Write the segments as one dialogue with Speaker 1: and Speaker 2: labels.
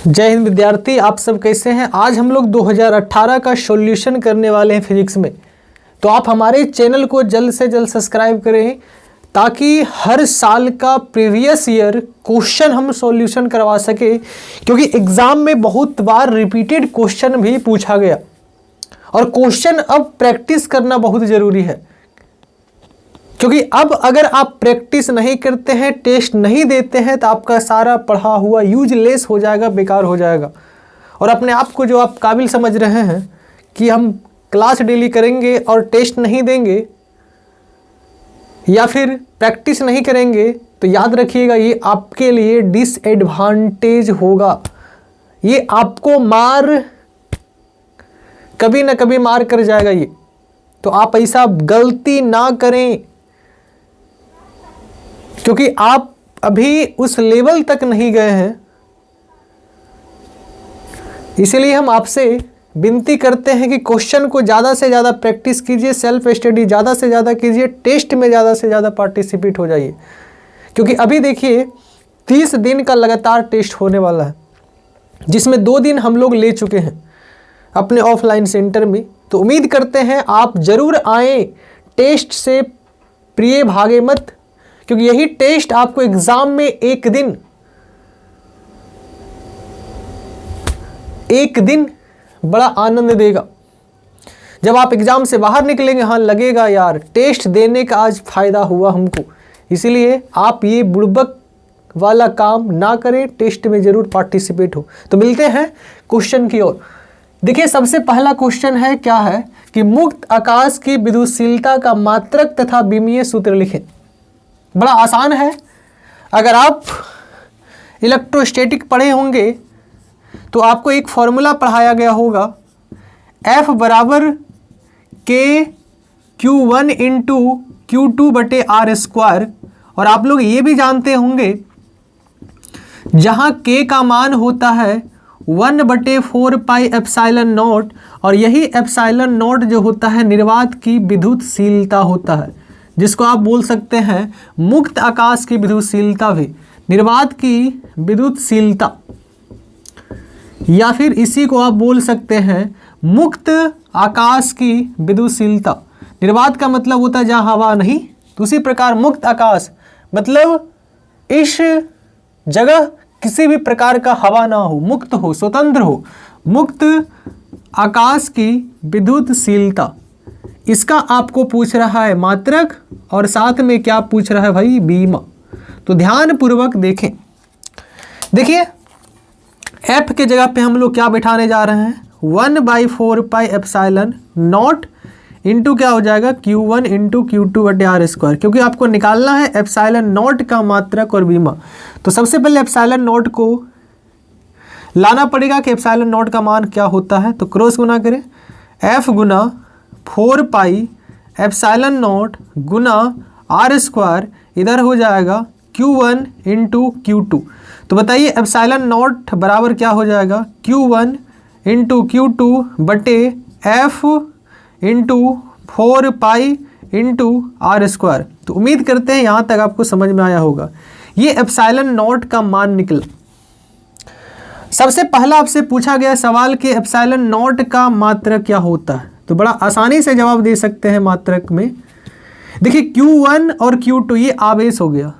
Speaker 1: जय हिंद विद्यार्थी, आप सब कैसे हैं। आज हम लोग 2018 का सॉल्यूशन करने वाले हैं फिजिक्स में। तो आप हमारे चैनल को जल्द से जल्द सब्सक्राइब करें ताकि हर साल का प्रीवियस ईयर क्वेश्चन हम सॉल्यूशन करवा सके, क्योंकि एग्ज़ाम में बहुत बार रिपीटेड क्वेश्चन भी पूछा गया और क्वेश्चन अब प्रैक्टिस करना बहुत ज़रूरी है। क्योंकि अब अगर आप प्रैक्टिस नहीं करते हैं, टेस्ट नहीं देते हैं, तो आपका सारा पढ़ा हुआ यूजलेस हो जाएगा, बेकार हो जाएगा। और अपने आप को जो आप काबिल समझ रहे हैं कि हम क्लास डेली करेंगे और टेस्ट नहीं देंगे या फिर प्रैक्टिस नहीं करेंगे, तो याद रखिएगा ये आपके लिए डिसएडवांटेज होगा। ये आपको कभी ना कभी मार कर जाएगा ये। तो आप ऐसा गलती ना करें, क्योंकि आप अभी उस लेवल तक नहीं गए हैं। इसीलिए हम आपसे विनती करते हैं कि क्वेश्चन को ज़्यादा से ज़्यादा प्रैक्टिस कीजिए, सेल्फ स्टडी ज़्यादा से ज़्यादा कीजिए, टेस्ट में ज़्यादा से ज़्यादा पार्टिसिपेट हो जाइए। क्योंकि अभी देखिए 30 दिन का लगातार टेस्ट होने वाला है, जिसमें 2 दिन हम लोग ले चुके हैं अपने ऑफलाइन सेंटर में। तो उम्मीद करते हैं आप ज़रूर आएँ, टेस्ट से प्रिय भागे मत, क्योंकि यही टेस्ट आपको एग्ज़ाम में एक दिन बड़ा आनंद देगा। जब आप एग्ज़ाम से बाहर निकलेंगे, हाँ लगेगा यार टेस्ट देने का आज फ़ायदा हुआ हमको। इसीलिए आप ये बुड़बक वाला काम ना करें, टेस्ट में ज़रूर पार्टिसिपेट हो। तो मिलते हैं क्वेश्चन की ओर। देखिए सबसे पहला क्वेश्चन है, क्या है कि मुक्त आकाश की विद्युतशीलता का मात्रक तथा विमीय सूत्र लिखें। बड़ा आसान है। अगर आप इलेक्ट्रोस्टैटिक पढ़े होंगे तो आपको एक फॉर्मूला पढ़ाया गया होगा, F बराबर के Q1 इंटू Q2 बटे आर स्क्वायर। और आप लोग ये भी जानते होंगे जहाँ K का मान होता है 1/4 पाई एप्सिलॉन नॉट, और यही एप्सिलॉन नॉट जो होता है निर्वात की विद्युतशीलता होता है, जिसको आप बोल सकते हैं मुक्त आकाश की विद्युतशीलता भी, निर्वात की विद्युतशीलता, या फिर इसी को आप बोल सकते हैं मुक्त आकाश की विद्युतशीलता। निर्वात का मतलब होता है जहाँ हवा नहीं, तो उसी प्रकार मुक्त आकाश मतलब इस जगह किसी भी प्रकार का हवा ना हो, मुक्त हो, स्वतंत्र हो, मुक्त आकाश की विद्युतशीलता। इसका आपको पूछ रहा है मात्रक, और साथ में क्या पूछ रहा है भाई, बीमा। तो ध्यान पूर्वक देखें। देखिए F के जगह पे हम लोग क्या बिठाने जा रहे हैं, 1/4 पाई एप्सिलॉन नॉट इंटू क्या हो जाएगा Q1 इंटू Q2 बटे आर स्क्वायर, क्योंकि आपको निकालना है एप्सिलॉन नॉट का मात्रक और बीमा। तो सबसे पहले एप्सिलॉन नॉट को लाना पड़ेगा कि एप्सिलॉन नॉट का मान क्या होता है। तो क्रॉस गुना करें, F गुना 4 पाई एप्सिलॉन नॉट गुना आर स्क्वायर, इधर हो जाएगा Q1 इंटू Q2। तो बताइए एप्सिलॉन नॉट बराबर क्या हो जाएगा, Q1 इंटू Q2 बटे F into 4 pi into R square. तो उम्मीद करते हैं यहाँ तक आपको समझ में आया होगा। ये एप्सिलॉन नॉट का मान निकला। सबसे पहला आपसे पूछा गया सवाल कि एप्सिलॉन नॉट का मात्रक क्या होता है, तो बड़ा आसानी से जवाब दे सकते हैं मात्रक में। देखिए Q1 और Q2 ये आवेश हो गया,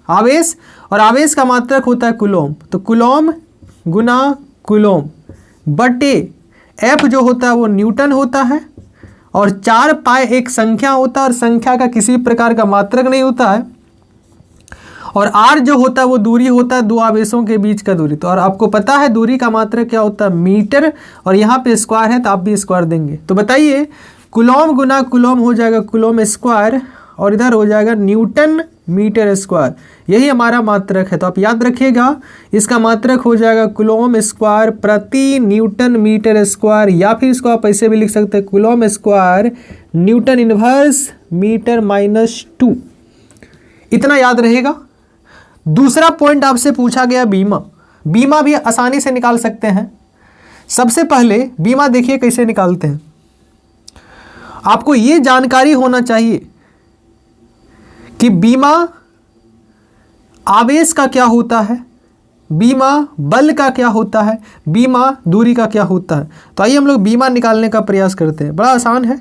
Speaker 1: आवेश, और आवेश का मात्रक होता है कूलॉम। तो कूलॉम गुना कूलॉम बटे F जो होता है वो न्यूटन होता है, और 4 पाई एक संख्या होता है, और संख्या का किसी प्रकार का मात्रक नहीं होता है, और R जो होता है वो दूरी होता है, दो आवेशों के बीच का दूरी। तो और आपको पता है दूरी का मात्रक क्या होता है, मीटर, और यहाँ पे स्क्वायर है तो आप भी स्क्वायर देंगे। तो बताइए कूलॉम गुना कूलॉम हो जाएगा कूलॉम स्क्वायर, और इधर हो जाएगा न्यूटन मीटर स्क्वायर। यही हमारा मात्रक है। तो आप याद रखिएगा इसका मात्रक हो जाएगा कूलॉम स्क्वायर प्रति न्यूटन मीटर स्क्वायर, या फिर इसको आप ऐसे भी लिख सकते हैं coulomb square newton inverse metre -2। इतना याद रहेगा। दूसरा पॉइंट आपसे पूछा गया बीमा। बीमा भी आसानी से निकाल सकते हैं। सबसे पहले बीमा देखिए कैसे निकालते हैं। आपको ये जानकारी होना चाहिए कि बीमा आवेश का क्या होता है, बीमा बल का क्या होता है, बीमा दूरी का क्या होता है। तो आइए हम लोग बीमा निकालने का प्रयास करते हैं, बड़ा आसान है।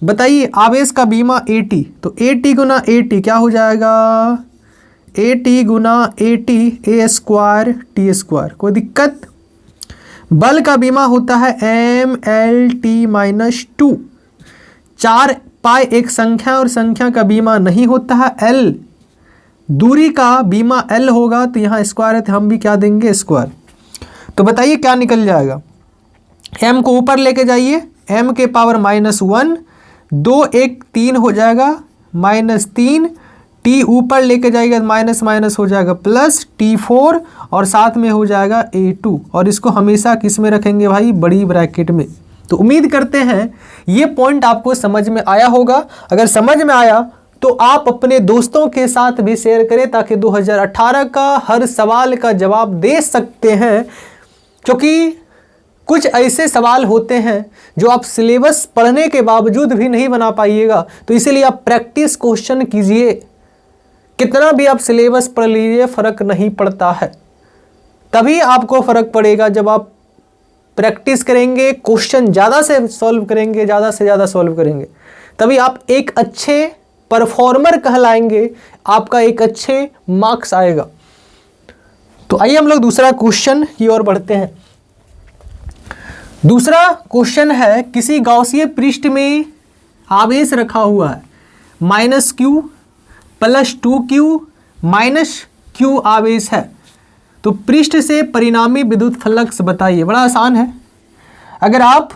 Speaker 1: बताइए आवेश का बीमा AT, तो AT गुना AT क्या हो जाएगा, AT Guna AT A square T square, कोई दिक्कत। बल का बीमा होता है MLT-2, 4 पाई एक संख्या और संख्या का बीमा नहीं होता है L, दूरी का बीमा L होगा, तो यहाँ स्क्वायर है तो हम भी क्या देंगे स्क्वायर। तो बताइए क्या निकल जाएगा, m को ऊपर लेके जाइए, m के पावर -1, 2 1 3 हो जाएगा -3, t ऊपर लेके जाएगा माइनस माइनस हो जाएगा प्लस, T4 और साथ में हो जाएगा A2, और इसको हमेशा किस में रखेंगे भाई, बड़ी ब्रैकेट में। तो उम्मीद करते हैं ये पॉइंट आपको समझ में आया होगा। अगर समझ में आया तो आप अपने दोस्तों के साथ भी शेयर करें ताकि 2018 का हर सवाल का जवाब दे सकते हैं, क्योंकि कुछ ऐसे सवाल होते हैं जो आप सिलेबस पढ़ने के बावजूद भी नहीं बना पाइएगा। तो इसीलिए आप प्रैक्टिस क्वेश्चन कीजिए, कितना भी आप सिलेबस पढ़ लीजिए फर्क नहीं पड़ता है। तभी आपको फर्क पड़ेगा जब आप प्रैक्टिस करेंगे, क्वेश्चन ज़्यादा से सॉल्व करेंगे, ज़्यादा से ज़्यादा सॉल्व करेंगे, तभी आप एक अच्छे परफॉर्मर कहलाएंगे, आपका एक अच्छे मार्क्स आएगा। तो आइए हम लोग दूसरा क्वेश्चन की ओर बढ़ते हैं। दूसरा क्वेश्चन है, किसी गॉसियन पृष्ठ में आवेश रखा हुआ है -q + 2q -q आवेश है, तो पृष्ठ से परिणामी विद्युत फ्लक्स बताइए। बड़ा आसान है, अगर आप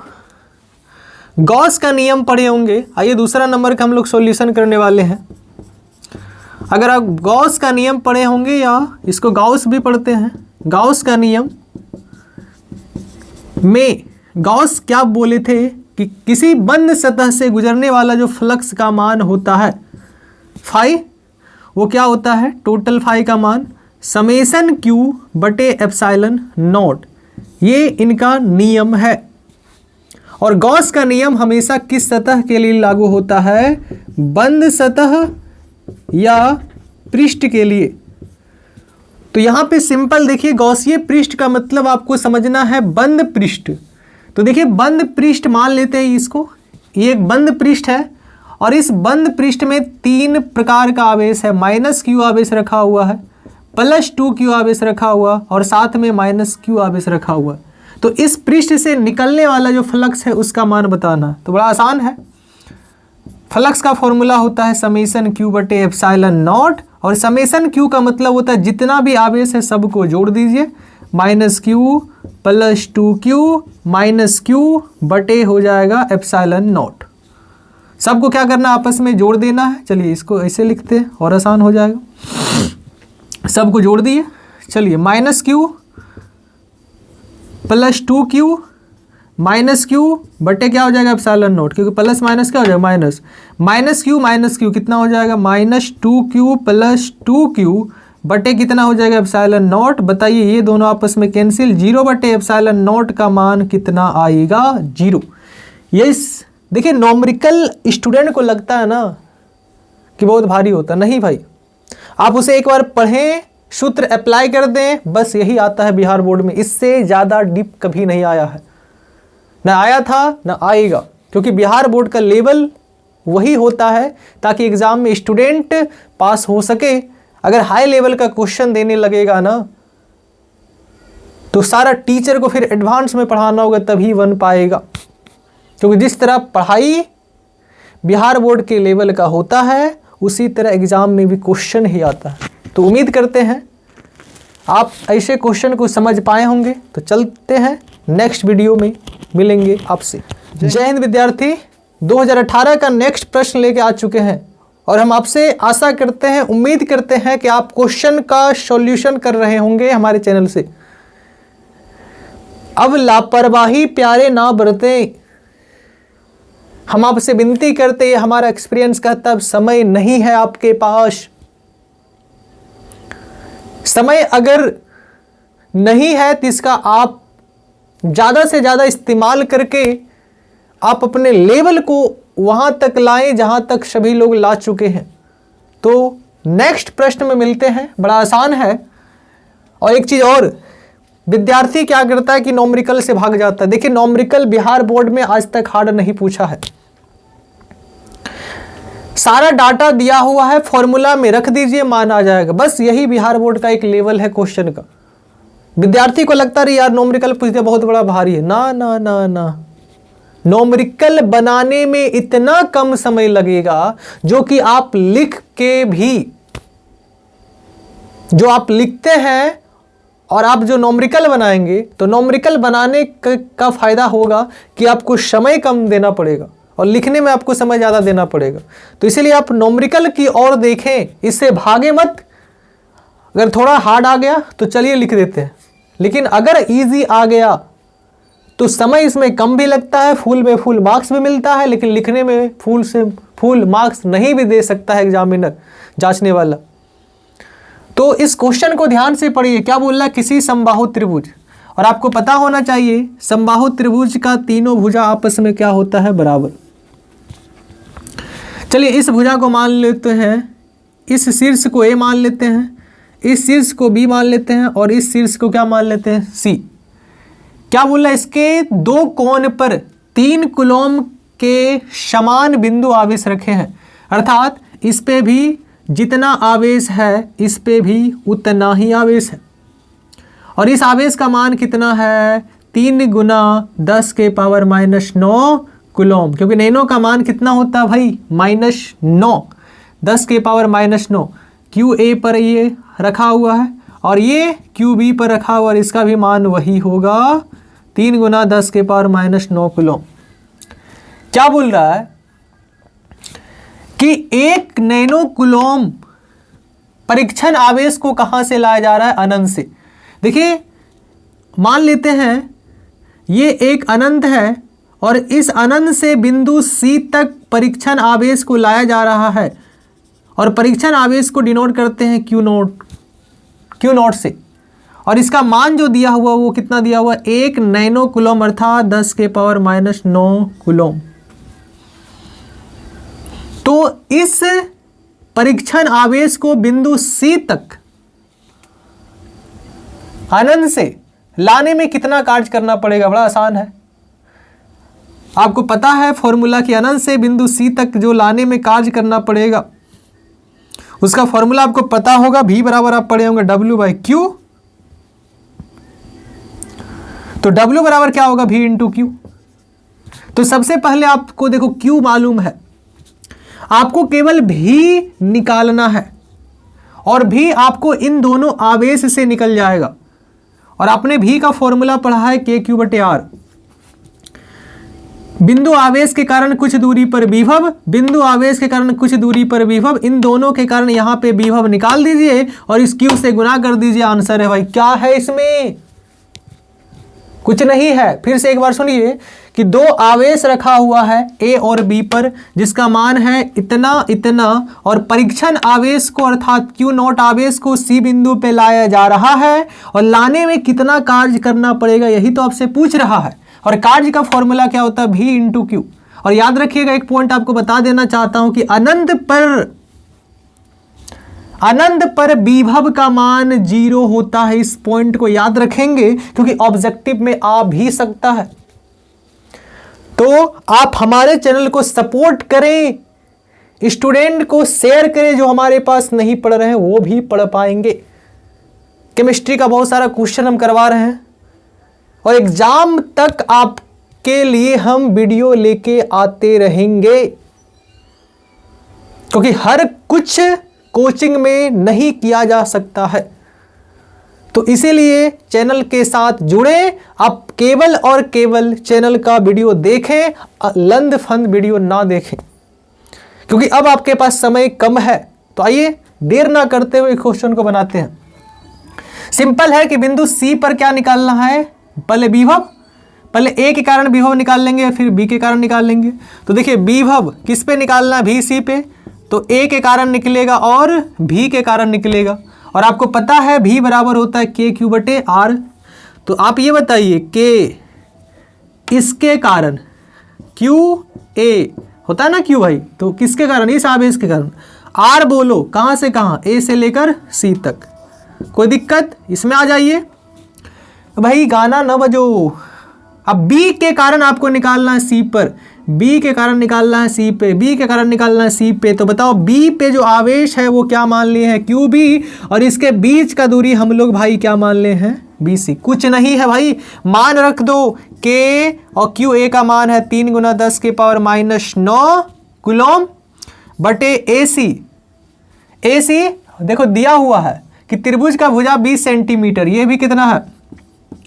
Speaker 1: गॉस का नियम पढ़े होंगे, आइए दूसरा नंबर का हम लोग सॉल्यूशन करने वाले हैं। अगर आप गॉस का नियम पढ़े होंगे, या इसको गॉस भी पढ़ते हैं, गॉस का नियम में गॉस क्या बोले थे कि किसी बंद सतह से गुजरने वाला जो फ्लक्स का मान होता है फाई, वो क्या होता है, टोटल फाई का मान समेशन Q बटे एप्सिलॉन नॉट, ये इनका नियम है। और गॉस का नियम हमेशा किस सतह के लिए लागू होता है, बंद सतह या पृष्ठ के लिए। तो यहाँ पे सिंपल देखिए, गॉसियन पृष्ठ का मतलब आपको समझना है बंद पृष्ठ। तो देखिए बंद पृष्ठ मान लेते हैं इसको, ये एक बंद पृष्ठ है, और इस बंद पृष्ठ में 3 प्रकार का आवेश है, -q आवेश रखा हुआ है, +2q आवेश रखा हुआ, और साथ में -q आवेश रखा हुआ। तो इस पृष्ठ से निकलने वाला जो फ्लक्स है उसका मान बताना, तो बड़ा आसान है। फ्लक्स का फॉर्मूला होता है समेशन Q बटे एप्सिलॉन नॉट, और समेशन Q का मतलब होता है जितना भी आवेश है सबको जोड़ दीजिए, -q + 2q -q बटे हो जाएगा एप्सिलॉन नॉट। सबको क्या करना, आपस में जोड़ देना है। चलिए इसको ऐसे लिखते हैं और आसान हो जाएगा। सबको जोड़ दिए, चलिए -q + 2q -q बटे क्या हो जाएगा एप्सिलॉन नॉट, क्योंकि प्लस माइनस क्या हो जाएगा माइनस, -q कितना हो जाएगा -2q + 2q बटे कितना हो जाएगा एप्सिलॉन नॉट। बताइए ये दोनों आपस में कैंसिल, 0 बटे एप्सिलॉन नॉट का मान कितना आएगा, 0। ये देखिए नॉमरिकल स्टूडेंट को लगता है ना कि बहुत भारी होता, नहीं भाई, आप उसे एक बार पढ़ें, सूत्र अप्लाई कर दें, बस यही आता है बिहार बोर्ड में, इससे ज़्यादा डीप कभी नहीं आया है, ना आया था ना आएगा, क्योंकि बिहार बोर्ड का लेवल वही होता है ताकि एग्ज़ाम में स्टूडेंट पास हो सके। अगर हाई लेवल का क्वेश्चन देने लगेगा ना तो सारा टीचर को फिर एडवांस में पढ़ाना होगा तभी बन पाएगा, क्योंकि जिस तरह पढ़ाई बिहार बोर्ड के लेवल का होता है उसी तरह एग्ज़ाम में भी क्वेश्चन ही आता है। तो उम्मीद करते हैं आप ऐसे क्वेश्चन को समझ पाए होंगे। तो चलते हैं नेक्स्ट वीडियो में मिलेंगे आपसे। जय हिंद विद्यार्थी, 2018 का नेक्स्ट प्रश्न लेके आ चुके हैं और हम आपसे आशा करते हैं, उम्मीद करते हैं कि आप क्वेश्चन का सॉल्यूशन कर रहे होंगे हमारे चैनल से। अब लापरवाही प्यारे ना बरतें, हम आपसे विनती करते हैं, हमारा एक्सपीरियंस कहता है समय नहीं है आपके पास। समय अगर नहीं है तो इसका आप ज़्यादा से ज़्यादा इस्तेमाल करके आप अपने लेवल को वहाँ तक लाएं जहाँ तक सभी लोग ला चुके हैं। तो नेक्स्ट प्रश्न में मिलते हैं, बड़ा आसान है और एक चीज और, विद्यार्थी क्या करता है कि नॉमरिकल से भाग जाता है। देखिए नॉमरिकल बिहार बोर्ड में आज तक हार्ड नहीं पूछा है, सारा डाटा दिया हुआ है, फॉर्मूला में रख दीजिए मान आ जाएगा। बस यही बिहार बोर्ड का एक लेवल है क्वेश्चन का। विद्यार्थी को लगता है यार नॉमरिकल पूछ दिया बहुत बड़ा भारी है, ना ना ना ना, नॉमरिकल बनाने में इतना कम समय लगेगा जो कि आप लिख के भी, जो आप लिखते हैं और आप जो नॉमरिकल बनाएंगे तो नॉमरिकल बनाने का फायदा होगा कि आपको समय कम देना पड़ेगा और लिखने में आपको समय ज़्यादा देना पड़ेगा। तो इसीलिए आप नॉमरिकल की ओर देखें, इससे भागे मत। अगर थोड़ा हार्ड आ गया तो चलिए लिख देते हैं, लेकिन अगर इजी आ गया तो समय इसमें कम भी लगता है, फुल में फुल मार्क्स भी मिलता है, लेकिन लिखने में फुल से फुल मार्क्स नहीं भी दे सकता है एग्जामिनर, जांचने वाला। तो इस क्वेश्चन को ध्यान से पढ़िए, क्या बोल रहा है, किसी समबाहु त्रिभुज, और आपको पता होना चाहिए समबाहु त्रिभुज का तीनों भुजा आपस में क्या होता है, बराबर। चलिए इस भुजा को मान लेते हैं, इस शीर्ष को ए मान लेते हैं, इस शीर्ष को बी मान लेते हैं और इस शीर्ष को क्या मान लेते हैं, सी। क्या बोल रहा है, इसके दो कोण पर 3 कूलॉम के समान बिंदु आवेश रखे हैं, अर्थात इस पे भी जितना आवेश है इस पे भी उतना ही आवेश है, और इस आवेश का मान कितना है, 3 गुना 10 के पावर -9 कूलॉम, क्योंकि नैनो का मान कितना होता है भाई, -9, 10 के पावर -9। क्यू ए पर ये रखा हुआ है और ये क्यू बी पर रखा हुआ, और इसका भी मान वही होगा, 3 गुना 10 के पावर -9 कूलॉम। क्या बोल रहा है कि 1 नैनो कूलॉम परीक्षण आवेश को कहां से लाया जा रहा है, अनंत से। देखिए मान लेते हैं ये एक अनंत है और इस अनंत से बिंदु सी तक परीक्षण आवेश को लाया जा रहा है, और परीक्षण आवेश को डिनोट करते हैं क्यू नॉट से, और इसका मान जो दिया हुआ वो कितना दिया हुआ, 1 नैनो कूलॉम अर्थात 10 के पावर -9 कूलॉम। तो इस परीक्षण आवेश को बिंदु सी तक अनंत से लाने में कितना कार्य करना पड़ेगा, बड़ा आसान है, आपको पता है फॉर्मूला कि अनंत से बिंदु सी तक जो लाने में कार्य करना पड़ेगा उसका फॉर्मूला आपको पता होगा, V बराबर आप पढ़े होंगे W/Q। तो W बराबर क्या होगा, V × Q। तो सबसे पहले आपको देखो Q मालूम है, आपको केवल V निकालना है, और V आपको इन दोनों आवेश से निकल जाएगा, और आपने V का फॉर्मूला पढ़ा है KQ/R। बिंदु आवेश के कारण कुछ दूरी पर विभव, बिंदु आवेश के कारण कुछ दूरी पर विभव, इन दोनों के कारण यहां पे विभव निकाल दीजिए और इस Q से गुना कर दीजिए, आंसर है भाई। क्या है इसमें, कुछ नहीं है। फिर से एक बार सुनिए कि 2 आवेश रखा हुआ है A और B पर, जिसका मान है इतना इतना, और परीक्षण आवेश को अर्थात Q0 आवेश को C बिंदु पे लाया जा रहा है, और लाने में कितना कार्य करना पड़ेगा यही तो आपसे पूछ रहा है, और कार्य का फॉर्मूला क्या होता है, V × Q। और याद रखिएगा एक पॉइंट आपको बता देना चाहता हूं कि अनंत पर विभव का मान 0 होता है। इस पॉइंट को याद रखेंगे क्योंकि ऑब्जेक्टिव में आ भी सकता है। तो आप हमारे चैनल को सपोर्ट करें, स्टूडेंट को शेयर करें, जो हमारे पास नहीं पढ़ रहे हैं वो भी पढ़ पाएंगे। केमिस्ट्री का बहुत सारा क्वेश्चन हम करवा रहे हैं और एग्जाम तक आपके लिए हम वीडियो लेके आते रहेंगे, क्योंकि हर कुछ कोचिंग में नहीं किया जा सकता है। तो इसीलिए चैनल के साथ जुड़े, आप केवल और केवल चैनल का वीडियो देखें, लंद फंद वीडियो ना देखें, क्योंकि अब आपके पास समय कम है। तो आइए देर ना करते हुए क्वेश्चन को बनाते हैं। सिंपल है कि बिंदु सी पर क्या निकालना है, पहले विभव, पहले ए के कारण विभव निकाल लेंगे, फिर बी के कारण निकाल लेंगे। तो देखिए विभव किस पे निकालना है, भी सी पे, तो ए के कारण निकलेगा और भी के कारण निकलेगा, और आपको पता है भी बराबर होता है KQ/R। तो आप ये बताइए कि इसके कारण QA होता है ना, Q भाई, तो किसके कारण, इस आवेश के कारण। R बोलो कहाँ से कहाँ, A से लेकर C तक, कोई दिक्कत? इसमें आ जाइए भाई, गाना न बजो। अब B के कारण आपको निकालना है C पर, B के कारण निकालना है C पे, B के कारण निकालना है C पे। तो बताओ B पे जो आवेश है वो क्या मान लिए हैं? QB, और इसके बीच का दूरी हम लोग भाई क्या मान ले हैं? BC। कुछ नहीं है भाई, मान रख दो K, और QA का मान है 3 × 10⁻⁹ कूलम बटे AC देखो दिया हुआ है कि त्रिभुज का भुजा 20 सेंटीमीटर, ये भी कितना है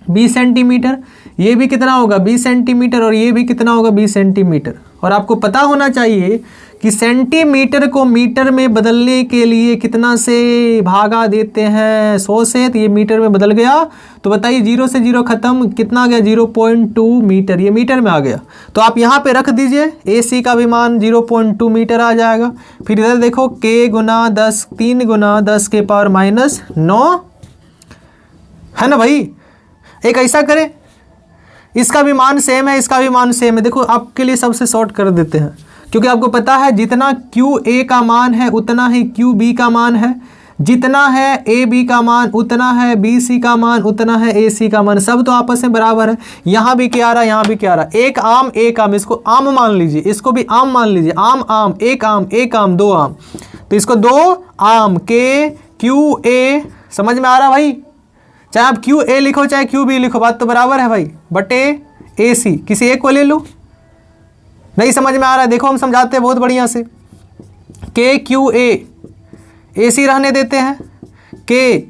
Speaker 1: 20 सेंटीमीटर, ये भी कितना होगा 20 सेंटीमीटर, और ये भी कितना होगा 20 सेंटीमीटर। और आपको पता होना चाहिए कि सेंटीमीटर को मीटर में बदलने के लिए कितना से भागा देते हैं? 100 से। तो ये मीटर में बदल गया, तो बताइए 0 से 0 खत्म, कितना आ गया 0.2 मीटर, ये मीटर में आ गया। तो आप यहाँ पे रख दीजिए, AC का भी मान 0.2 मीटर आ जाएगा। फिर इधर देखो K × 10, 3 × 10⁻⁹ है ना भाई। एक ऐसा करें, इसका भी मान सेम है, इसका भी मान सेम है। देखो आपके लिए सबसे शॉर्ट कर देते हैं, क्योंकि आपको पता है जितना QA का मान है उतना ही QB का मान है, जितना है AB का मान उतना है BC का मान, उतना है AC का मान, सब तो आपस में बराबर है। यहाँ भी क्या आ रहा है, यहाँ भी क्या आ रहा है, एक आम, इसको आम मान लीजिए, इसको भी आम मान लीजिए, आम, एक आम, 2 आम, तो इसको 2 आम, QA समझ में आ रहा भाई। चाहे आप QA लिखो चाहे QB लिखो, बात तो बराबर है भाई, बटे AC। किसी एक को ले लो, नहीं समझ में आ रहा है देखो हम समझाते हैं बहुत बढ़िया से। KQA, AC रहने देते हैं,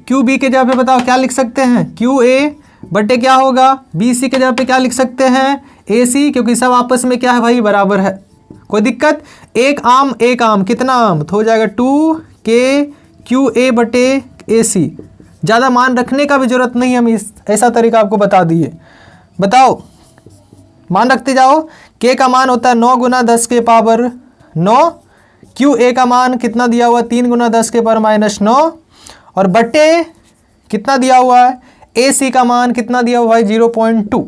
Speaker 1: QB के जगह पे बताओ क्या लिख सकते हैं, QA बटे क्या होगा BC के जगह पे क्या लिख सकते हैं, AC, क्योंकि सब आपस में क्या है भाई बराबर है। कोई दिक्कत? एक आम कितना आम, तो हो जाएगा 2KQA बटे AC। ज़्यादा मान रखने का भी जरूरत नहीं, हम ऐसा तरीका आपको बता दिए। बताओ, मान रखते जाओ। K का मान होता है 9 × 10⁻⁹, QA का मान कितना दिया हुआ है 3 × 10⁻⁹, और बटे कितना दिया हुआ है AC का मान कितना दिया हुआ है 0.2।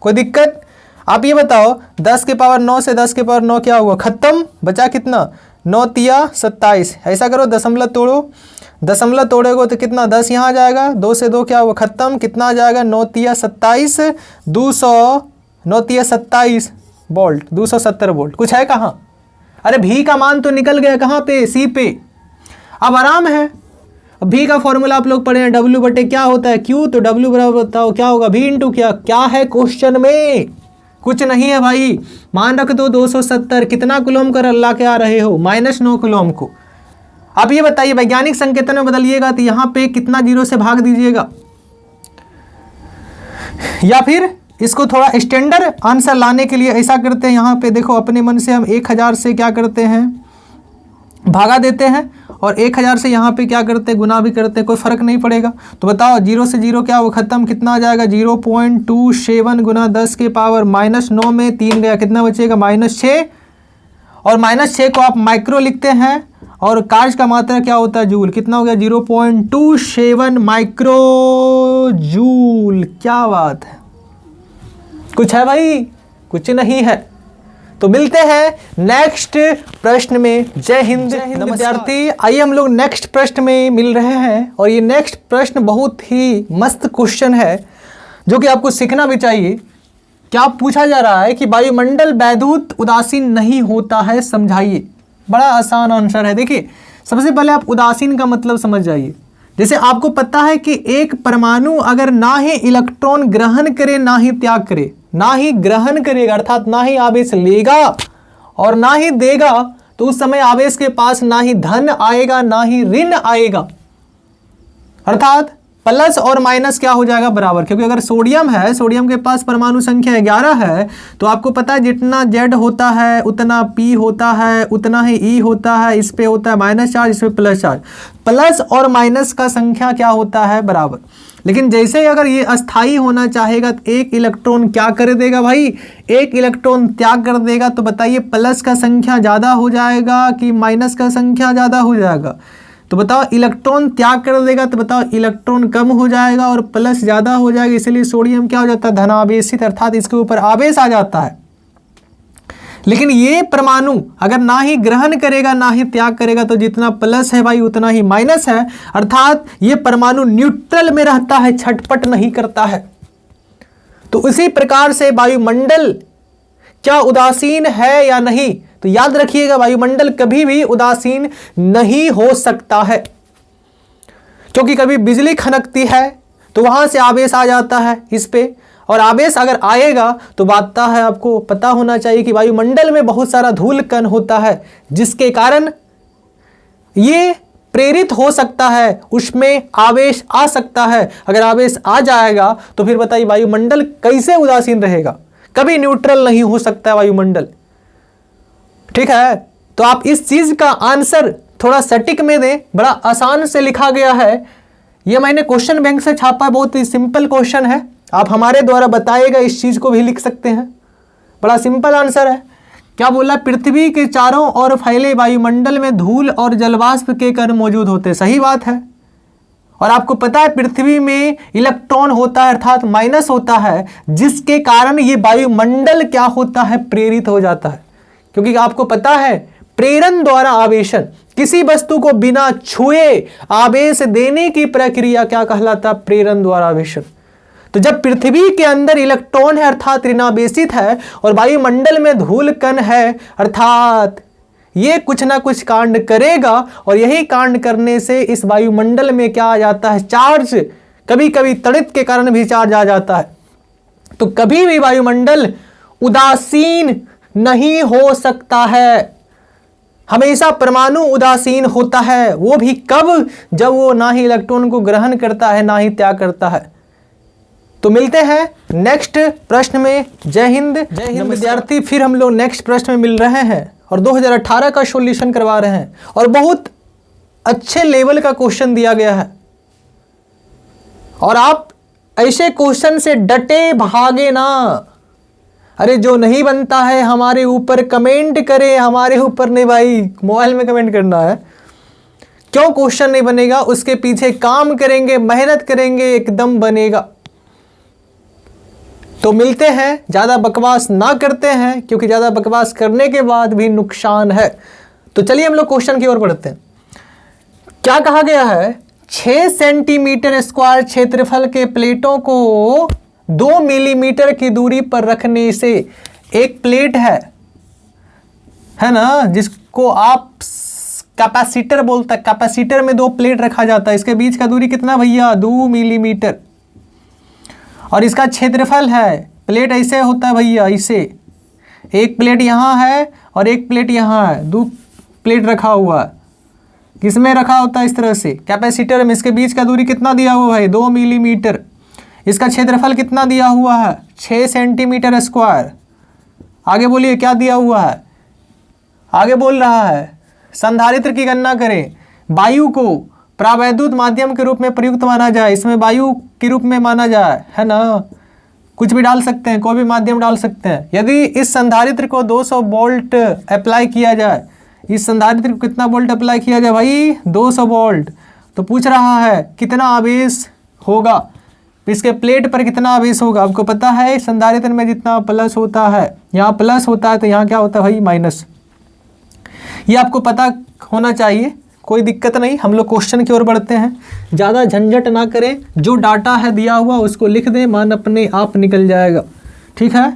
Speaker 1: कोई दिक्कत? आप ये बताओ 10⁻9 से 10⁻9 क्या हुआ, खत्म, बचा कितना 9 तिया 27। ऐसा करो दशमलव तोड़ो, दशमलव तोड़ेगो तो कितना 10 यहाँ आ जाएगा, 2 से 2 क्या हुआ खत्म, कितना आ जाएगा 9 तिया 27, 9 तिया 27 वोल्ट, 270 वोल्ट। कुछ है कहाँ? अरे भी का मान तो निकल गया कहाँ पे, C पे। अब आराम है। अब भी का फॉर्मूला आप लोग पढ़े हैं, W बटे क्या होता है Q, तो W बराबर बताओ क्या होगा V इंटू क्या है क्वेश्चन में? कुछ नहीं है भाई, मान रख दो 270। कितना कूलम कर ला के आ रहे हो, -9 कूलम को। अब ये बताइए वैज्ञानिक संकेतन में बदलिएगा तो यहाँ पे कितना 0 से भाग दीजिएगा, या फिर इसको थोड़ा स्टैंडर्ड आंसर लाने के लिए ऐसा करते हैं, यहाँ पे देखो अपने मन से हम 1000 से क्या करते हैं भागा देते हैं, और 1000 से यहाँ पे क्या करते हैं गुना भी करते हैं, कोई फर्क नहीं पड़ेगा। तो बताओ 0 से 0 क्या वो खत्म, कितना आ जाएगा 0.27 × 10⁻⁹ में 3 गया, कितना बचेगा -6, और -6 को आप माइक्रो लिखते हैं, और कार्य का मात्रा क्या होता है जूल, कितना हो गया 0.27 माइक्रो जूल। क्या बात है, कुछ है भाई? कुछ नहीं है। तो मिलते हैं नेक्स्ट प्रश्न में। जय हिंद विद्यार्थी। आइए हम लोग नेक्स्ट प्रश्न में मिल रहे हैं, और ये नेक्स्ट प्रश्न बहुत ही मस्त क्वेश्चन है जो कि आपको सीखना भी चाहिए। क्या पूछा जा रहा है कि वायुमंडल वैद्युत उदासीन नहीं होता है, समझाइए। बड़ा आसान आंसर है। देखिए सबसे पहले आप उदासीन का मतलब समझ जाइए। जैसे आपको पता है कि एक परमाणु अगर ना ही इलेक्ट्रॉन ग्रहण करे ना ही त्याग करे, ना ही ग्रहण करेगा अर्थात ना ही आवेश लेगा और ना ही देगा, तो उस समय आवेश के पास ना ही धन आएगा ना ही ऋण आएगा, अर्थात प्लस और माइनस क्या हो जाएगा बराबर। क्योंकि अगर सोडियम है, सोडियम के पास परमाणु संख्या 11 है, तो आपको पता है जितना Z होता है उतना P होता है, उतना ही E होता है, इस पे होता है माइनस चार्ज, इस पे प्लस चार्ज। प्लस और माइनस का संख्या क्या होता है बराबर। लेकिन जैसे ही अगर ये अस्थाई होना चाहेगा तो एक इलेक्ट्रॉन क्या कर देगा भाई, एक इलेक्ट्रॉन त्याग कर देगा। तो बताइए प्लस का संख्या ज़्यादा हो जाएगा कि माइनस का संख्या ज़्यादा हो जाएगा। तो बताओ इलेक्ट्रॉन त्याग कर देगा तो बताओ इलेक्ट्रॉन कम हो जाएगा और प्लस ज़्यादा हो जाएगा, इसीलिए सोडियम क्या हो जाता है धनावेशित, अर्थात इसके ऊपर आवेश आ जाता है। लेकिन ये परमाणु अगर ना ही ग्रहण करेगा ना ही त्याग करेगा तो जितना प्लस है भाई उतना ही माइनस है, अर्थात ये परमाणु न्यूट्रल में रहता है, छटपट नहीं करता है। तो उसी प्रकार से वायुमंडल क्या उदासीन है या नहीं, तो याद रखिएगा वायुमंडल कभी भी उदासीन नहीं हो सकता है, क्योंकि कभी बिजली खनकती है तो वहां से आवेश आ जाता है इस पे, और आवेश अगर आएगा तो बात है, आपको पता होना चाहिए कि वायुमंडल में बहुत सारा धूल कण होता है जिसके कारण ये प्रेरित हो सकता है, उसमें आवेश आ सकता है। अगर आवेश आ जाएगा तो फिर बताइए वायुमंडल कैसे उदासीन रहेगा, कभी न्यूट्रल नहीं हो सकता है वायुमंडल। ठीक है, तो आप इस चीज का आंसर थोड़ा सटीक में दें, बड़ा आसान से लिखा गया है, ये मैंने क्वेश्चन बैंक से छापा है, बहुत ही सिंपल क्वेश्चन है, आप हमारे द्वारा बताएगा इस चीज को भी लिख सकते हैं, बड़ा सिंपल आंसर है। क्या बोला, पृथ्वी के चारों ओर फैले वायुमंडल में धूल और जलवाष्प के कण मौजूद होते, सही बात है। और आपको पता है पृथ्वी में इलेक्ट्रॉन होता है अर्थात माइनस होता है, जिसके कारण ये वायुमंडल क्या होता है, प्रेरित हो जाता है। क्योंकि आपको पता है प्रेरण द्वारा आवेशन, किसी वस्तु को बिना छुए आवेश देने की प्रक्रिया क्या कहलाता, प्रेरण द्वारा आवेशन। तो जब पृथ्वी के अंदर इलेक्ट्रॉन है अर्थात ऋणावेशित है और वायुमंडल में धूल कण है अर्थात ये कुछ ना कुछ कांड करेगा, और यही कांड करने से इस वायुमंडल में क्या आ जाता है, चार्ज, कभी कभी तड़ित के कारण भी चार्ज आ जाता है। तो कभी भी वायुमंडल उदासीन नहीं हो सकता है, हमेशा परमाणु उदासीन होता है, वो भी कब, जब वो ना ही इलेक्ट्रॉन को ग्रहण करता है ना ही त्याग करता है। तो मिलते हैं नेक्स्ट प्रश्न में। जय हिंद विद्यार्थी, फिर हम लोग नेक्स्ट प्रश्न में मिल रहे हैं और 2018 का सॉल्यूशन करवा रहे हैं, और बहुत अच्छे लेवल का क्वेश्चन दिया गया है, और आप ऐसे क्वेश्चन से डटे भागे ना। अरे जो नहीं बनता है हमारे ऊपर कमेंट करें, हमारे ऊपर नहीं भाई, मोबाइल में कमेंट करना है। क्यों क्वेश्चन नहीं बनेगा, उसके पीछे काम करेंगे, मेहनत करेंगे, एकदम बनेगा। तो मिलते हैं, ज़्यादा बकवास ना करते हैं, क्योंकि ज़्यादा बकवास करने के बाद भी नुकसान है। तो चलिए हम लोग क्वेश्चन की ओर बढ़ते हैं। क्या कहा गया है, 6 सेंटीमीटर स्क्वायर क्षेत्रफल के प्लेटों को 2 मिलीमीटर की दूरी पर रखने से, एक प्लेट है ना, जिसको आप कैपेसिटर बोलते हैं, कैपेसिटर में 2 प्लेट रखा जाता है, इसके बीच का दूरी कितना भैया, 2 मिलीमीटर, और इसका क्षेत्रफल है, प्लेट ऐसे होता है भैया, ऐसे एक प्लेट यहाँ है और एक प्लेट यहाँ है, 2 प्लेट रखा हुआ है, किसमें रखा होता है, इस तरह से कैपेसिटर में। इसके बीच का दूरी कितना दिया हुआ है, 2 मिलीमीटर। इसका क्षेत्रफल कितना दिया हुआ है, 6 सेंटीमीटर स्क्वायर। आगे बोलिए क्या दिया हुआ है, आगे बोल रहा है संधारित्र की गणना करें, वायु को प्रावैद्युत माध्यम के रूप में प्रयुक्त माना जाए, इसमें वायु के रूप में माना जाए, है ना, कुछ भी डाल सकते हैं, कोई भी माध्यम डाल सकते हैं। यदि इस संधारित्र को 200 वोल्ट अप्लाई किया जाए, इस संधारित्र को कितना वोल्ट अप्लाई किया जाए भाई, 200 वोल्ट, तो पूछ रहा है कितना आवेश होगा, इसके प्लेट पर कितना आवेश होगा। आपको पता है संधारित्र में जितना प्लस होता है, यहाँ प्लस होता है तो यहाँ क्या होता है भाई, माइनस। ये आपको पता होना चाहिए, कोई दिक्कत नहीं। हम लोग क्वेश्चन की ओर बढ़ते हैं, ज़्यादा झंझट ना करें, जो डाटा है दिया हुआ उसको लिख दें, मान अपने आप निकल जाएगा। ठीक है,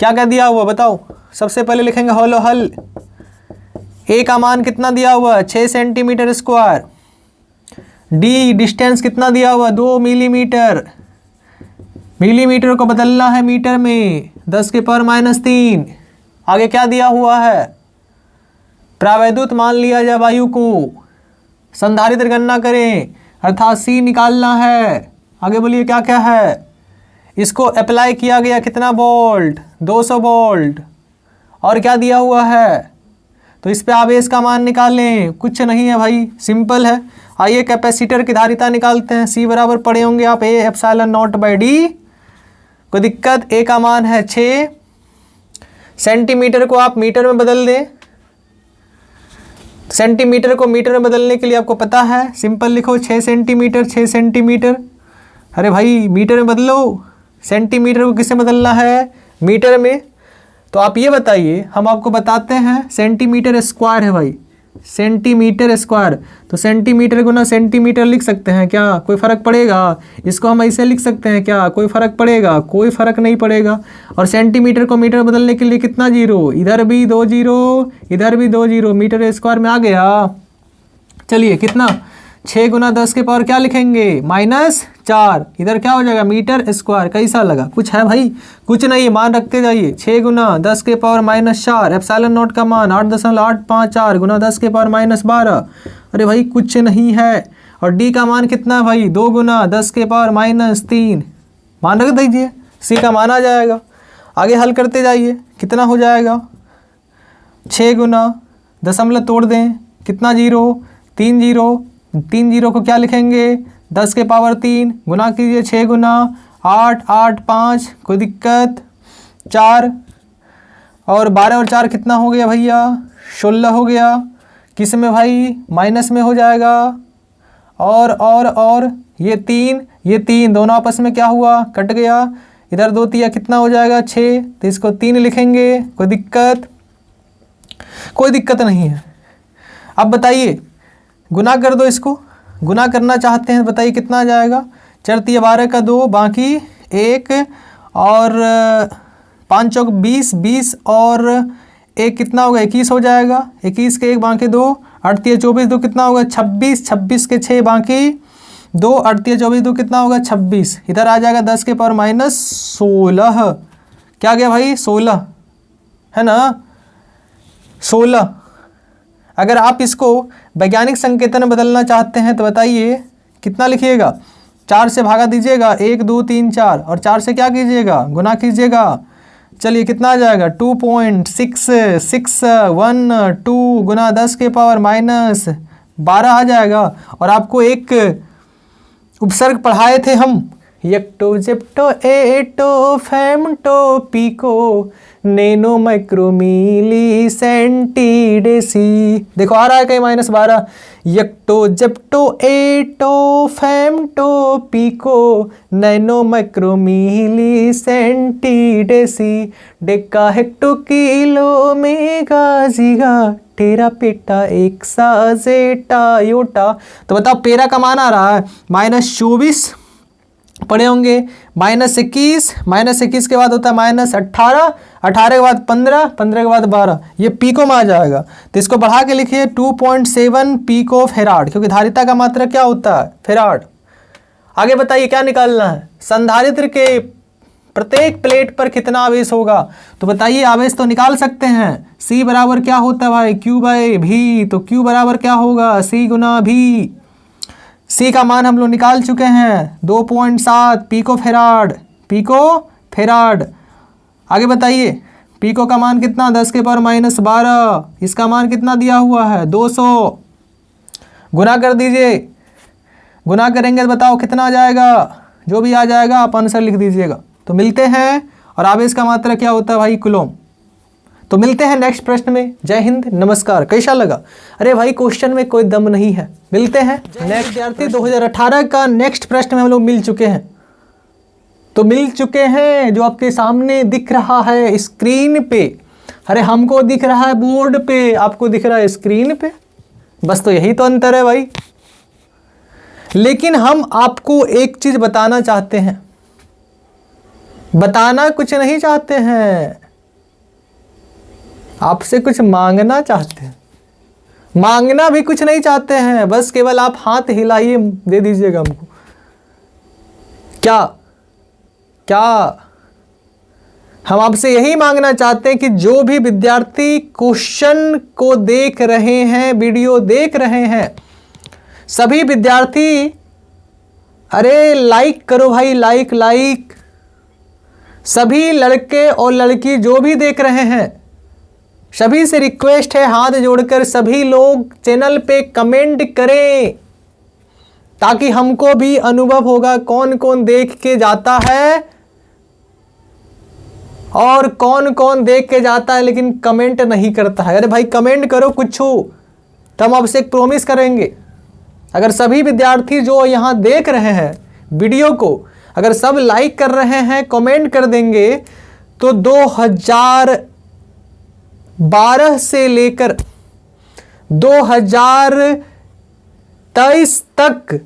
Speaker 1: क्या क्या दिया हुआ बताओ, सबसे पहले लिखेंगे हॉलो हल। ए का मान कितना दिया हुआ, 6 सेंटीमीटर स्क्वायर। डी डिस्टेंस कितना दिया हुआ, 2 मिलीमीटर। मिलीमीटर को बदलना है मीटर में, 10 के पावर -3। आगे क्या दिया हुआ है, प्रावैद्युत मान लिया जाए वायु को, संधारित्र गणना करें अर्थात सी निकालना है। आगे बोलिए क्या क्या है, इसको अप्लाई किया गया कितना वोल्ट, 200 वोल्ट, और क्या दिया हुआ है, तो इस पे आवेश का मान निकालें, कुछ नहीं है भाई, सिंपल है। आइए कैपेसिटर की धारिता निकालते हैं, सी बराबर पढ़े होंगे आप, A epsilon not by D. कोई दिक्कत, ए का मान है 6 सेंटीमीटर को आप मीटर में बदल दें, सेंटीमीटर को मीटर में बदलने के लिए आपको पता है, सिंपल लिखो 6 सेंटीमीटर 6 सेंटीमीटर। अरे भाई मीटर में बदलो, सेंटीमीटर को किससे बदलना है, मीटर में। तो आप ये बताइए, हम आपको बताते हैं सेंटीमीटर स्क्वायर है भाई, सेंटीमीटर स्क्वायर, तो सेंटीमीटर गुना सेंटीमीटर लिख सकते हैं क्या, कोई फ़र्क पड़ेगा? इसको हम ऐसे लिख सकते हैं क्या, कोई फ़र्क पड़ेगा? कोई फ़र्क नहीं पड़ेगा। और सेंटीमीटर को मीटर बदलने के लिए कितना जीरो, इधर भी 2 जीरो, इधर भी 2 जीरो, मीटर स्क्वायर में आ गया। चलिए कितना, 6 गुना 10 के पावर क्या लिखेंगे, -4, इधर क्या हो जाएगा मीटर स्क्वायर। कैसा लगा, कुछ है भाई? कुछ नहीं, मान रखते जाइए। 6 गुना 10 के पावर -4, एप्सिलॉन नॉट का मान 8.854 गुना 10 के पावर -12। अरे भाई कुछ नहीं है। और डी का मान कितना है भाई, 2 गुना 10 के पावर -3, मान रख दीजिए, सी का मान आ जाएगा। आगे हल करते जाइए, कितना हो जाएगा, 6 गुना दशमलव तोड़ दें, कितना जीरो, 3 जीरो, 3 जीरो को क्या लिखेंगे, 10 के पावर 3 गुना कीजिए, 6 गुना 8, 8, 5, कोई दिक्कत, 4 और 12 और 4 कितना हो गया भैया, 16 हो गया। किस में भाई, माइनस में हो जाएगा। और ये 3 दोनों आपस में क्या हुआ, कट गया। इधर 2 तिया कितना हो जाएगा, 6, तो इसको 3 लिखेंगे, कोई दिक्कत? कोई दिक्कत नहीं है। अब बताइए, गुना कर दो, इसको गुना करना चाहते हैं, बताइए कितना आ जाएगा। 4 तिया 12 का 2, बाकी 1 और 5 चौक 20, 20 और 1 कितना होगा, 21 हो जाएगा। 21 के 1 बाकी 2, 8 तिया 24, 2 कितना होगा 26, 26 के 6 बाकी 2, 8 तिया 24, 2 कितना होगा 26। इधर आ जाएगा 10 के पावर -16, क्या गया भाई 16, है ना 16। अगर आप इसको वैज्ञानिक संकेतन में बदलना चाहते हैं तो बताइए कितना लिखिएगा, 4 से भागा दीजिएगा, 1, 2, 3, 4 और 4 से क्या कीजिएगा, गुना कीजिएगा। चलिए कितना आ जाएगा, 2.661 गुना 10 के पावर -12 आ जाएगा। और आपको एक उपसर्ग पढ़ाए थे हम, yocto zepto atto femto pico nano micro milli centi deci. देखो आ रहा है कहीं -12, yocto zepto atto femto pico nano micro milli centi deci deca hecto kilo mega giga tera peta exa zetta Yotta. तो बताओ पेरा का मान आ रहा है -24 पढ़े होंगे, -21, -21 के बाद होता है -18, 18 के बाद 15, 15 के बाद 12, ये पीको में आ जाएगा। तो इसको बढ़ा के लिखिए 2.7 पीको फेराड, क्योंकि धारिता का मात्रा क्या होता है, फेराड। आगे बताइए क्या निकालना है, संधारित्र के प्रत्येक प्लेट पर कितना आवेश होगा। तो बताइए आवेश तो निकाल सकते हैं, C बराबर क्या होता है भाई, Q/V। तो Q बराबर क्या होगा, C गुना V। C का मान हम लोग निकाल चुके हैं 2.7 पीको फेराड। आगे बताइए पीको का मान कितना, 10 के पावर -12, इसका मान कितना दिया हुआ है 200। गुना कर दीजिए, गुना करेंगे तो बताओ कितना आ जाएगा, जो भी आ जाएगा आप आंसर लिख दीजिएगा। तो मिलते हैं, और आवेश का मात्रा क्या होता है भाई, कूलम। तो मिलते हैं नेक्स्ट प्रश्न में। जय हिंद, नमस्कार। कैसा लगा? अरे भाई क्वेश्चन में कोई दम नहीं है। मिलते हैं नेक्स्ट विद्यार्थी। 2018 का नेक्स्ट प्रश्न में हम लोग मिल चुके हैं। तो मिल चुके हैं, जो आपके सामने दिख रहा है स्क्रीन पे। अरे हमको दिख रहा है बोर्ड पे, आपको दिख रहा है स्क्रीन पे, बस तो यही तो अंतर है भाई। लेकिन हम आपको एक चीज बताना चाहते हैं, बताना कुछ नहीं चाहते हैं, आपसे कुछ मांगना चाहते हैं। मांगना भी कुछ नहीं चाहते हैं, बस केवल आप हाथ हिलाइए, दे दीजिएगा हमको। क्या हम आपसे यही मांगना चाहते हैं कि जो भी विद्यार्थी क्वेश्चन को देख रहे हैं, वीडियो देख रहे हैं, सभी विद्यार्थी अरे लाइक करो भाई, लाइक। सभी लड़के और लड़की जो भी देख रहे हैं, सभी से रिक्वेस्ट है, हाथ जोड़कर सभी लोग चैनल पे कमेंट करें, ताकि हमको भी अनुभव होगा कौन कौन देख के जाता है और कौन कौन देख के जाता है लेकिन कमेंट नहीं करता है। अरे भाई कमेंट करो कुछ, तो हम आपसे एक प्रॉमिस करेंगे, अगर सभी विद्यार्थी जो यहाँ देख रहे हैं वीडियो को, अगर सब लाइक कर रहे हैं, कमेंट कर देंगे, तो 2000 12 से लेकर 2023 तक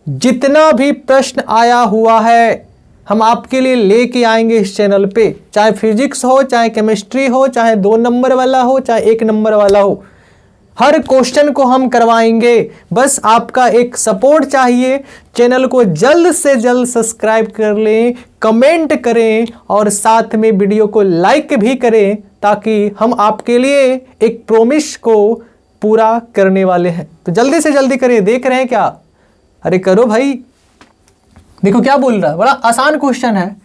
Speaker 1: जितना भी प्रश्न आया हुआ है हम आपके लिए लेके आएंगे इस चैनल पे, चाहे फिजिक्स हो, चाहे केमिस्ट्री हो, चाहे 2 नंबर वाला हो, चाहे 1 नंबर वाला हो, हर क्वेश्चन को हम करवाएंगे। बस आपका एक सपोर्ट चाहिए। चैनल को जल्द से जल्द सब्सक्राइब कर लें, कमेंट करें और साथ में वीडियो को लाइक भी करें, ताकि हम आपके लिए एक प्रॉमिस को पूरा करने वाले हैं। तो जल्दी से जल्दी करें। देख रहे हैं क्या? अरे करो भाई। देखो क्या बोल रहा है, बड़ा आसान क्वेश्चन है।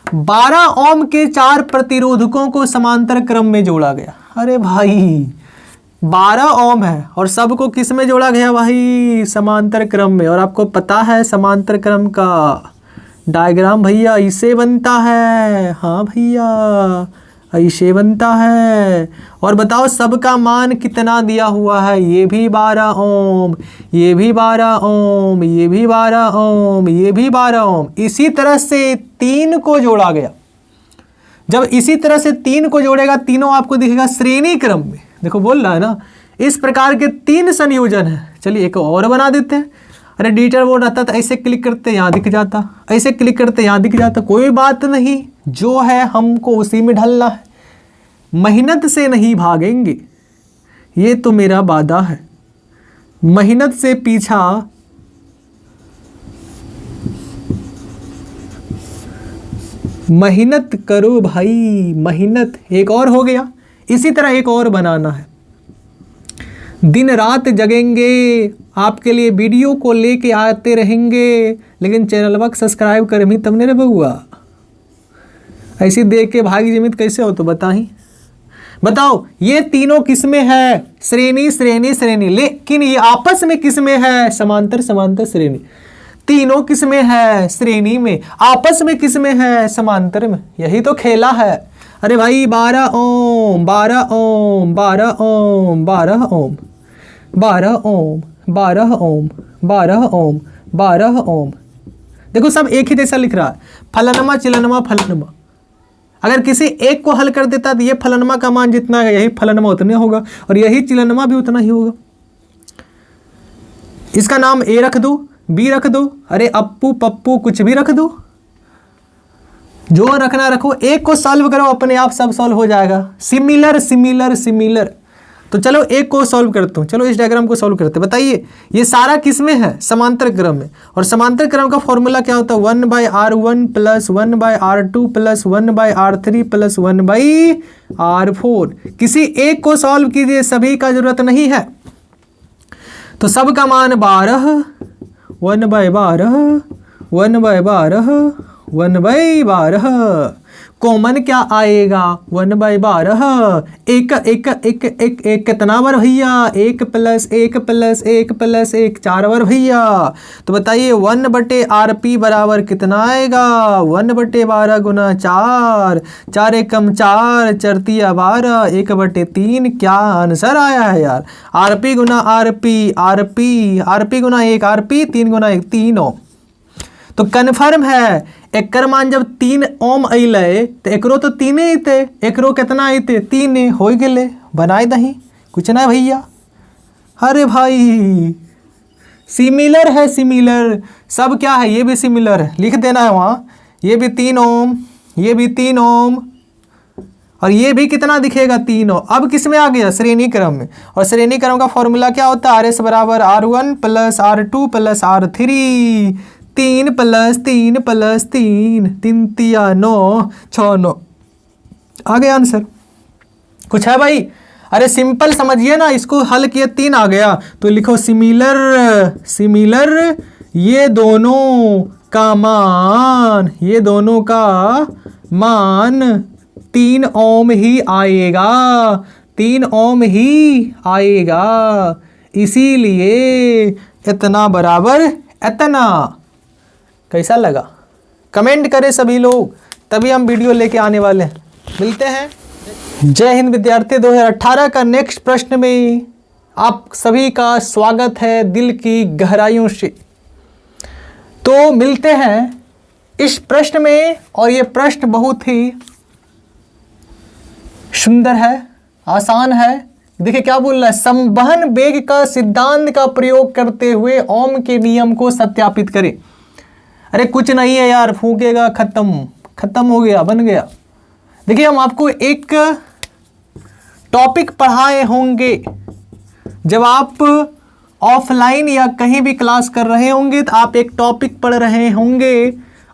Speaker 1: 12 ओम के 4 प्रतिरोधकों को समांतर क्रम में जोड़ा गया। अरे भाई 12 ओम है और सबको किस में जोड़ा गया भाई? समांतर क्रम में। और आपको पता है समांतर क्रम का डायग्राम भैया इसे बनता है। हाँ भैया ऐसे बनता है। और बताओ सबका मान कितना दिया हुआ है? ये भी 12 ओम, ये भी 12 ओम, ये भी 12 ओम, ये भी 12 ओम। इसी तरह से 3 को जोड़ा गया। जब इसी तरह से 3 को जोड़ेगा, तीनों आपको दिखेगा श्रेणी क्रम में। देखो बोल रहा है ना, इस प्रकार के 3 संयोजन है। चलिए एक और बना देते हैं। अरे डिजिटल बोर्ड रहता तो ऐसे क्लिक करते यहाँ दिख जाता, ऐसे क्लिक करते यहाँ दिख जाता। कोई बात नहीं, जो है हमको उसी में ढलना है। मेहनत से नहीं भागेंगे, ये तो मेरा वादा है। मेहनत से पीछा मेहनत करो भाई, मेहनत। एक और हो गया। इसी तरह एक और बनाना है। दिन रात जगेंगे, आपके लिए वीडियो को लेके आते रहेंगे, लेकिन चैनल को सब्सक्राइब कर भी तब नहीं बउआ। ऐसी देख के भागी जिमित कैसे हो? तो बताओ ये तीनों किसमें है? श्रेणी श्रेणी श्रेणी। लेकिन ये आपस में किसमें है? समांतर समांतर श्रेणी। तीनों किसमें है? श्रेणी में। आपस में किसमें है? समांतर में। यही तो खेला है। अरे भाई 12 ओम, 12 ओम, 12 ओम, 12 ओम, 12 ओम, 12 ओम, 12 ओम, 12 ओम। देखो सब एक ही जैसा लिख रहा है। फलनमा चिलनमा फलनमा। अगर किसी एक को हल कर देता तो ये फलनमा का मान जितना है यही फलनमा उतने होगा, और यही चिलनमा भी उतना ही होगा। इसका नाम ए रख दो, बी रख दो, अरे अप्पू पप्पू कुछ भी रख दो, जो रखना रखो। एक को सॉल्व करो, अपने आप सब सॉल्व हो जाएगा। Similar similar similar. तो चलो एक को सॉल्व करता हूँ। चलो इस डायग्राम को सॉल्व करते हैं। बताइए ये सारा किस में है? समांतर क्रम में। और समांतर क्रम का फॉर्मूला क्या होता है? 1/R1 + 1/R2 + 1/R3 + 1/R4। किसी एक को सॉल्व कीजिए, सभी का जरूरत नहीं है। तो सबका मान 12, 1/12, 1/12, 1/12। कॉमन क्या आएगा? 1/12। एक एक एक एक एक कितना बार भैया? 1 + 1 + 1 + 1 4 बार भैया। तो बताइए 1/RP बराबर कितना आएगा? 1/12 × 4, 4 एकम 4, 4 तिया 12, 1/3। क्या आंसर आया है यार? RP × RP, RP, RP × 1 RP, 3 × 1 3 ओम। तो कन्फर्म है एकर मान जब 3 ओम अइले तो एकरो तो 3 ही थे। एकरो कितना आते? 3 हो गए। बनाए दही कुछ ना भैया। अरे भाई सिमिलर है, सिमिलर। सब क्या है? ये भी सिमिलर है, लिख देना है वहाँ। ये भी 3 ओम, ये भी 3 ओम, और ये भी कितना दिखेगा? 3 ओम। अब किस में आ गया? श्रेणी क्रम में। और श्रेणी क्रम का फॉर्मूला क्या होता है? RS बराबर R1 + R2 + R3। 3 + 3 + 3, 3 तिया 9, 6 9। आ गया आंसर। कुछ है भाई? अरे सिंपल समझिए ना, इसको हल किए 3 आ गया तो लिखो सिमिलर सिमिलर। ये दोनों का मान, ये दोनों का मान 3 ओम ही आएगा, 3 ओम ही आएगा। इसीलिए इतना बराबर इतना। कैसा लगा? कमेंट करें सभी लोग, तभी हम वीडियो लेके आने वाले हैं। मिलते हैं। जय हिंद विद्यार्थी। 2018 का नेक्स्ट प्रश्न में आप सभी का स्वागत है दिल की गहराइयों से। तो मिलते हैं इस प्रश्न में, और ये प्रश्न बहुत ही सुंदर है, आसान है। देखिए क्या बोल रहा है, संवहन वेग का सिद्धांत का प्रयोग करते हुए ओम के नियम को सत्यापित करें। अरे कुछ नहीं है यार, फूकेगा खत्म हो गया, बन गया। देखिए हम आपको एक टॉपिक पढ़ाए होंगे, जब आप ऑफलाइन या कहीं भी क्लास कर रहे होंगे तो आप एक टॉपिक पढ़ रहे होंगे,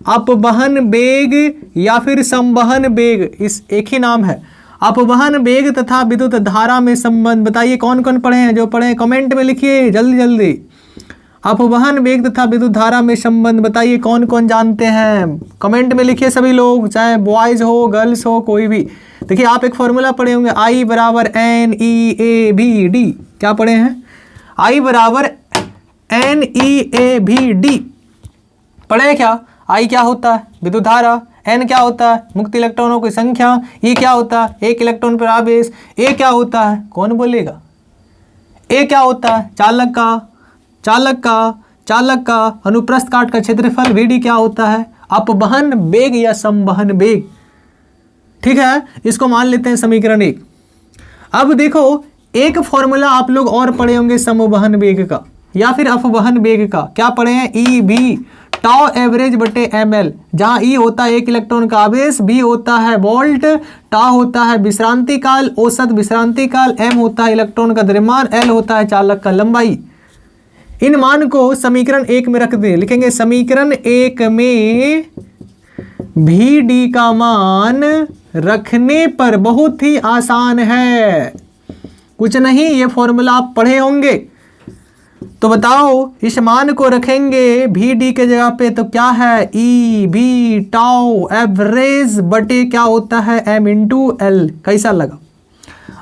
Speaker 1: अपवहन वेग या फिर संवहन वेग, इस एक ही नाम है। अपवहन वेग तथा विद्युत धारा में संबंध बताइए कौन कौन पढ़े हैं, जो पढ़े हैं कमेंट में लिखिए जल्दी जल्दी। अपवहन वेग तथा विद्युत धारा में संबंध बताइए कौन कौन जानते हैं, कमेंट में लिखिए सभी लोग, चाहे बॉयज हो गर्ल्स हो कोई भी। देखिए आप एक फॉर्मूला पढ़े होंगे, I बराबर NEAVD, क्या पढ़े हैं, I बराबर NEAVD पढ़े हैं क्या। I क्या होता है, विद्युत धारा, N क्या होता है, मुक्त इलेक्ट्रॉनों की संख्या, E क्या होता है, एक इलेक्ट्रॉन पर आवेश, A क्या होता है, कौन बोलेगा, A क्या होता है, चालक का अनुप्रस्थ काट का क्षेत्रफल, VD क्या होता है, अपवहन वेग या संवहन वेग। ठीक है, इसको मान लेते हैं समीकरण 1। अब देखो एक फॉर्मूला आप लोग और पढ़े होंगे संवहन वेग का या फिर अपवहन वेग का, क्या पढ़े हैं, EV टाउ एवरेज बटे ml, जहां E होता है एक इलेक्ट्रॉन का आवेश, B होता है वोल्ट, टाउ होता है विश्रांति काल, औसत विश्रांति काल, M होता है इलेक्ट्रॉन का द्रव्यमान, L होता है चालक का लंबाई। इन मान को समीकरण 1 में रख दें, लिखेंगे समीकरण 1 में VD का मान रखने पर बहुत ही आसान है, कुछ नहीं, ये फॉर्मूला आप पढ़े होंगे। तो बताओ इस मान को रखेंगे VD के जगह पे तो क्या है, EV टाउ एवरेज बटे क्या होता है M इंटू L। कैसा लगा,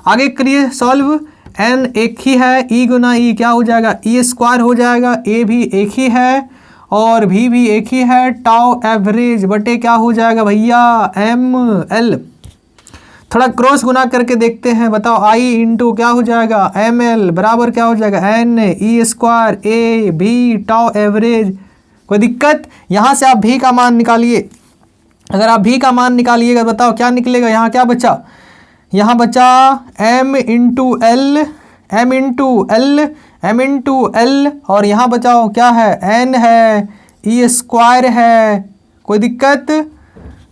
Speaker 1: आगे करिए सॉल्व। N एक ही है, E गुना E क्या हो जाएगा, E स्क्वायर हो जाएगा, A भी एक ही है और V भी एक ही है, टाउ एवरेज बटे क्या हो जाएगा भैया ML। थोड़ा क्रॉस गुना करके देखते हैं, बताओ I इंटू क्या हो जाएगा ML बराबर क्या हो जाएगा N E square A V tau average. कोई दिक्कत, यहाँ से आप V का मान निकालिए, अगर आप V का मान निकालिएगा बताओ क्या निकलेगा, यहाँ क्या बचा, यहाँ बचा M इंटू L और यहाँ बचाओ क्या है N है, E स्क्वायर है। कोई दिक्कत,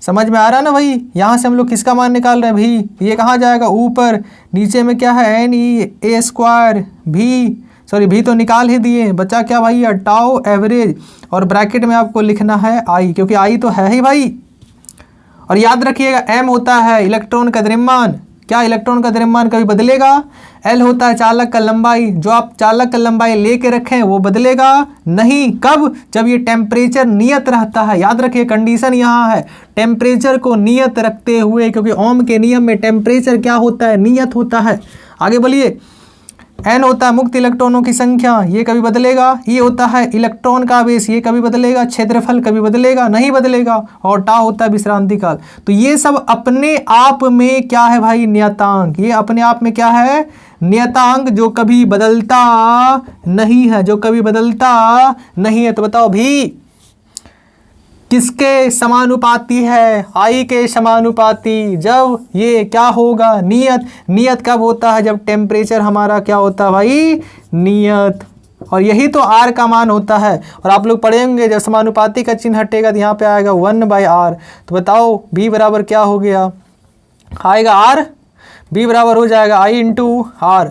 Speaker 1: समझ में आ रहा ना भाई। यहाँ से हम लोग किसका मान निकाल रहे हैं भी, ये कहाँ जाएगा ऊपर, नीचे में क्या है NE स्क्वायर भी तो निकाल ही दिए, बचा क्या भाई टाउ एवरेज और ब्रैकेट में आपको लिखना है I, क्योंकि I तो है ही भाई। और याद रखिएगा M होता है इलेक्ट्रॉन का द्रव्यमान, क्या इलेक्ट्रॉन का द्रव्यमान कभी बदलेगा, L होता है चालक का लंबाई, जो आप चालक का लंबाई लेके रखें वो बदलेगा नहीं, कब, जब ये टेम्परेचर नियत रहता है। याद रखिए कंडीशन यहाँ है टेम्परेचर को नियत रखते हुए, क्योंकि ओम के नियम में टेम्परेचर क्या होता है, नियत होता है। आगे बोलिए, N होता है मुक्त इलेक्ट्रॉनों की संख्या, ये कभी बदलेगा, E होता है इलेक्ट्रॉन का आवेश, ये कभी बदलेगा, क्षेत्रफल कभी बदलेगा नहीं बदलेगा, और टाउ होता है विश्रांति काल। तो ये सब अपने आप में क्या है भाई, नियतांक, ये अपने आप में क्या है, नियतांक, जो कभी बदलता नहीं है, जो कभी बदलता नहीं है। तो बताओ भी किसके समानुपाती है, I के समानुपाती। जब ये क्या होगा, नियत कब होता है, जब टेम्परेचर हमारा क्या होता है भाई, नियत। और यही तो R का मान होता है। और आप लोग पढ़ेंगे जब समानुपाती का चिन्ह हटेगा तो यहाँ पे आएगा 1/R। तो बताओ B बराबर क्या हो गया, आएगा R, B बराबर हो जाएगा I इंटू R,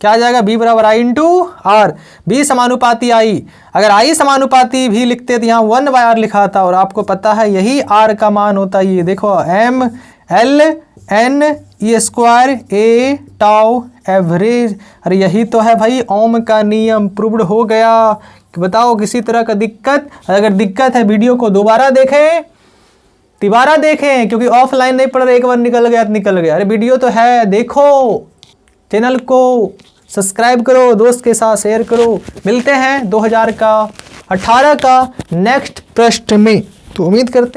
Speaker 1: क्या आ जाएगा, B बराबर I इंटू R, B समानुपाती I। अगर I समानुपाती भी लिखते तो यहाँ 1/R लिखा था, और आपको पता है यही R का मान होता है। ये देखो M L N E square A tau average. अरे यही तो है भाई ओम का नियम, प्रूव्ड हो गया। बताओ किसी तरह का दिक्कत, अगर दिक्कत है वीडियो को दोबारा देखें, तिबारा देखें, क्योंकि ऑफलाइन नहीं पढ़ रहे, एक बार निकल गया तो निकल गया। अरे वीडियो तो है, देखो, चैनल को सब्सक्राइब करो, दोस्त के साथ शेयर करो। मिलते हैं 2018 का नेक्स्ट प्रश्न में। तो उम्मीद करते